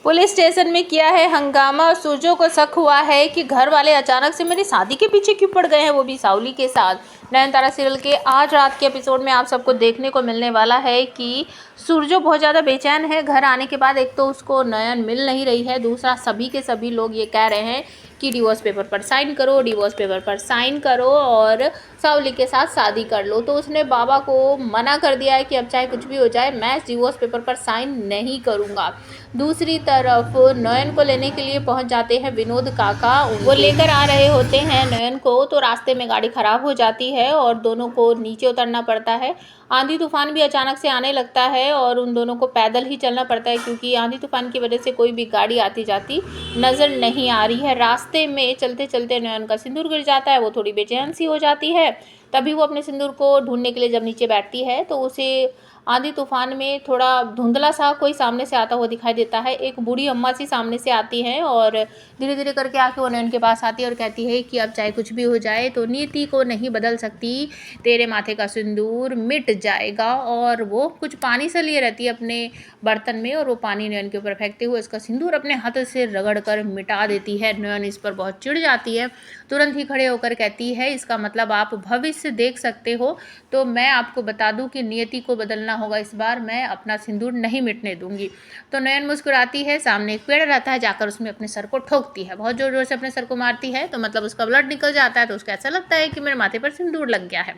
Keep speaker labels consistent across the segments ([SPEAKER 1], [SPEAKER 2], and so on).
[SPEAKER 1] Police station में किया है हंगामा। सूरजो को शक हुआ है कि घर वाले अचानक से मेरी शादी के पीछे क्यों पड़ गए हैं, वो भी सावली के साथ। नयनतारा सीरियल के आज रात के एपिसोड में आप सबको देखने को मिलने वाला है कि सूरजो बहुत ज़्यादा बेचैन है। घर आने के बाद एक तो उसको नयन मिल नहीं रही है, दूसरा सभी के सभी लोग ये कह रहे हैं कि डिवोर्स पेपर पर साइन करो, डिवोर्स पेपर पर साइन करो और सावली के साथ शादी कर लो। तो उसने बाबा को मना कर दिया है कि अब चाहे कुछ भी हो जाए मैं डिवोर्स पेपर पर साइन नहीं करूँगा। दूसरी तरफ नयन को लेने के लिए पहुंच जाते हैं विनोद काका। वो लेकर आ रहे होते हैं नयन को, तो रास्ते में गाड़ी खराब हो जाती है और दोनों को नीचे उतरना पड़ता है। आंधी तूफान भी अचानक से आने लगता है और उन दोनों को पैदल ही चलना पड़ता है क्योंकि आंधी तूफान की वजह से कोई भी गाड़ी आती जाती नज़र नहीं आ रही है। रास्ते में चलते चलते नयन का सिंदूर गिर जाता है, वो थोड़ी बेचैन सी हो जाती है। तभी वो अपने सिंदूर को ढूंढने के लिए जब नीचे बैठती है तो उसे आंधी तूफान में थोड़ा धुंधला सा कोई सामने से आता हुआ दिखाई देता है। एक बूढ़ी अम्मा सी सामने से आती हैं और धीरे धीरे करके आके वो नयन के पास आती है और कहती है कि अब चाहे कुछ भी हो जाए तो नीति को नहीं बदल सकती, तेरे माथे का सिंदूर मिट जाएगा। और वो कुछ पानी से लिए रहती है अपने बर्तन में और वो पानी नयन के ऊपर फेंकते हुए उसका सिंदूर अपने हाथ से रगड़ कर मिटा देती है। नयन इस पर बहुत चिढ़ जाती है, तुरंत ही खड़े होकर कहती है इसका मतलब आप भविष्य देख सकते हो, तो मैं आपको बता दूं कि नियति को बदलना होगा, इस बार मैं अपना सिंदूर नहीं मिटने दूंगी। तो नयन मुस्कुराती है, सामने एक पेड़ रहता है, जाकर उसमें अपने सर को ठोकती है, बहुत जोर जोर से अपने सर को मारती है तो मतलब उसका ब्लड निकल जाता है। तो उसको ऐसा लगता है कि मेरे माथे पर सिंदूर लग गया है।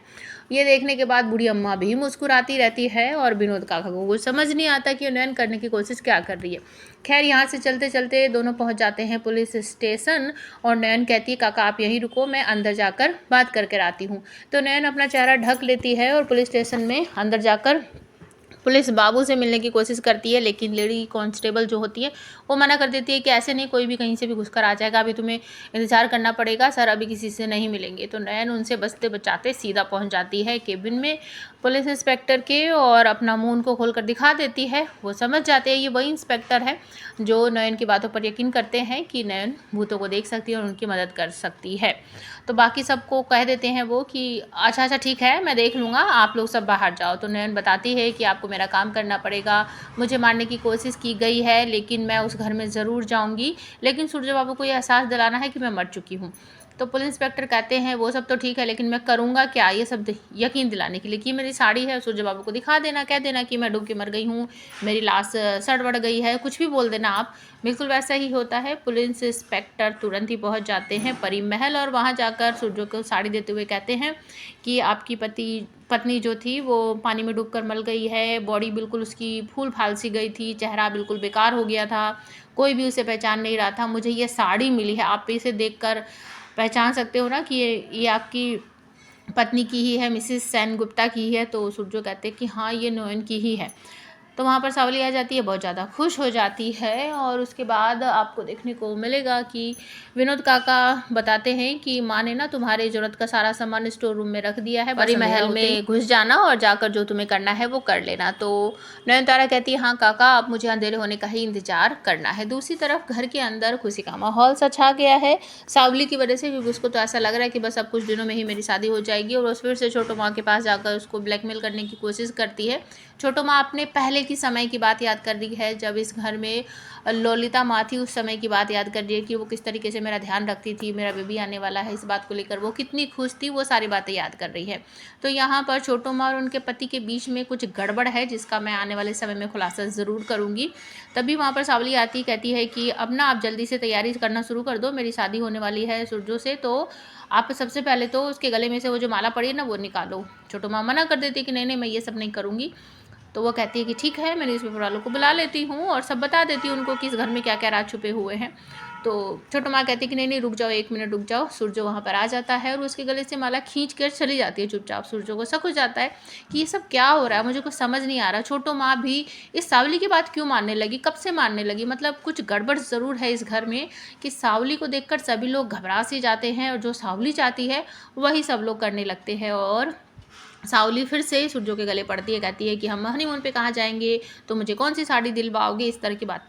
[SPEAKER 1] ये देखने के बाद बूढ़ी अम्मा भी मुस्कुराती रहती है और विनोद काका को कुछ समझ नहीं आता कि नयन करने की कोशिश क्या कर रही है। खैर यहाँ से चलते चलते दोनों पहुँच जाते हैं पुलिस स्टेशन और नयन कहती है काका आप यहीं रुको, मैं अंदर जाकर बात करके आती हूँ। तो नयन अपना चेहरा ढक लेती है और पुलिस स्टेशन में अंदर जाकर पुलिस बाबू से मिलने की कोशिश करती है, लेकिन लेडी कांस्टेबल जो होती है वो मना कर देती है कि ऐसे नहीं, कोई भी कहीं से भी घुसकर आ जाएगा, अभी तुम्हें इंतजार करना पड़ेगा, सर अभी किसी से नहीं मिलेंगे। तो नयन उनसे बचते बचाते सीधा पहुंच जाती है केबिन में पुलिस इंस्पेक्टर के और अपना मुंह उनको खोलकर दिखा देती है। वो समझ जाते हैं ये वही इंस्पेक्टर है जो नयन की बातों पर यकीन करते हैं कि नयन भूतों को देख सकती है और उनकी मदद कर सकती है। तो बाकी सबको कह देते हैं वो कि अच्छा ठीक है मैं देख लूँगा, आप लोग सब बाहर जाओ। तो नयन बताती है कि आपको मेरा काम करना पड़ेगा, मुझे मारने की कोशिश की गई है लेकिन मैं उस घर में ज़रूर जाऊंगी, लेकिन सूरज बाबू को ये एहसास दिलाना है कि मैं मर चुकी हूँ। तो पुलिस इंस्पेक्टर कहते हैं वो सब तो ठीक है लेकिन मैं करूँगा क्या, ये सब यकीन दिलाने के लिए कि मेरी साड़ी है सूरज बाबू को दिखा देना, कह देना कि मैं डूब के मर गई हूँ, मेरी लाश सड़ बढ़ गई है, कुछ भी बोल देना आप। बिल्कुल वैसा ही होता है। पुलिस इंस्पेक्टर तुरंत ही पहुंच जाते हैं परी महल और वहां जाकर सूरज को साड़ी देते हुए कहते हैं कि आपकी पत्नी जो थी वो पानी में डूबकर मर गई है, बॉडी बिल्कुल उसकी फूल फाल सी गई थी, चेहरा बिल्कुल बेकार हो गया था, कोई भी उसे पहचान नहीं रहा था, मुझे ये साड़ी मिली है, आप इसे देखकर पहचान सकते हो ना कि ये आपकी पत्नी की ही है, मिसेस सेन गुप्ता की ही है। तो सूरजो कहते हैं कि हाँ ये नयन की ही है। तो वहाँ पर सावली आ जाती है, बहुत ज़्यादा खुश हो जाती है और उसके बाद आपको देखने को मिलेगा कि विनोद काका बताते हैं कि माँ ने ना तुम्हारे ज़रूरत का सारा सामान स्टोर रूम में रख दिया है, परी महल में घुस जाना और जाकर जो तुम्हें करना है वो कर लेना। तो नयनतारा कहती है हाँ काका अब मुझे अंधेरे होने का ही इंतजार करना है। दूसरी तरफ घर के अंदर खुशी का माहौल सा छा गया है सावली की वजह से, क्योंकि उसको तो ऐसा लग रहा है कि बस अब कुछ दिनों में ही मेरी शादी हो जाएगी और उस फिर से छोटो माँ के पास जाकर उसको ब्लैकमेल करने की कोशिश करती है। छोटो माँ अपने पहले की समय की बात याद कर रही है, जब इस घर में ललिता माँ थी उस समय की बात याद कर रही है कि वो किस तरीके से मेरा ध्यान रखती थी, मेरा बेबी आने वाला है, इस बात को लेकर वो कितनी खुश थी, वो सारी बातें याद कर रही है। तो यहाँ पर छोटो माँ और उनके पति के बीच में कुछ गड़बड़ है जिसका मैं आने वाले समय में खुलासा ज़रूर करूँगी। तभी वहाँ पर सावली आती कहती है कि अब ना आप जल्दी से तैयारी करना शुरू कर दो, मेरी शादी होने वाली है सूरजो से, तो आप सबसे पहले तो उसके गले में से वो जो माला पड़ी है ना वो निकालो। छोटो माँ मना कर देती है कि नहीं नहीं मैं ये सब नहीं करूँगी। तो वो कहती है कि ठीक है मैं न्यूज़पेपर वालों को बुला लेती हूँ और सब बता देती हूँ उनको कि इस घर में क्या क्या राज छुपे हुए हैं। तो छोटो माँ कहती है कि नहीं नहीं रुक जाओ, 1 मिनट रुक जाओ। सूरजो वहाँ पर आ जाता है और उसके गले से माला खींच कर चली जाती है चुपचाप। सूरजो को शक हो जाता है कि ये सब क्या हो रहा है, मुझे कुछ समझ नहीं आ रहा। छोटो माँ भी इस सावली की बात क्यों मानने लगी, कब से मानने लगी, मतलब कुछ गड़बड़ ज़रूर है इस घर में कि सावली को देखकर सभी लोग घबरा से जाते हैं और जो सावली चाहती है वही सब लोग करने लगते हैं। और सावली फिर से सूरजो के गले पड़ती है, कहती है कि हम हनीमून पे कहाँ जाएंगे, तो मुझे कौन सी साड़ी दिलवाओगे, इस तरह की बातें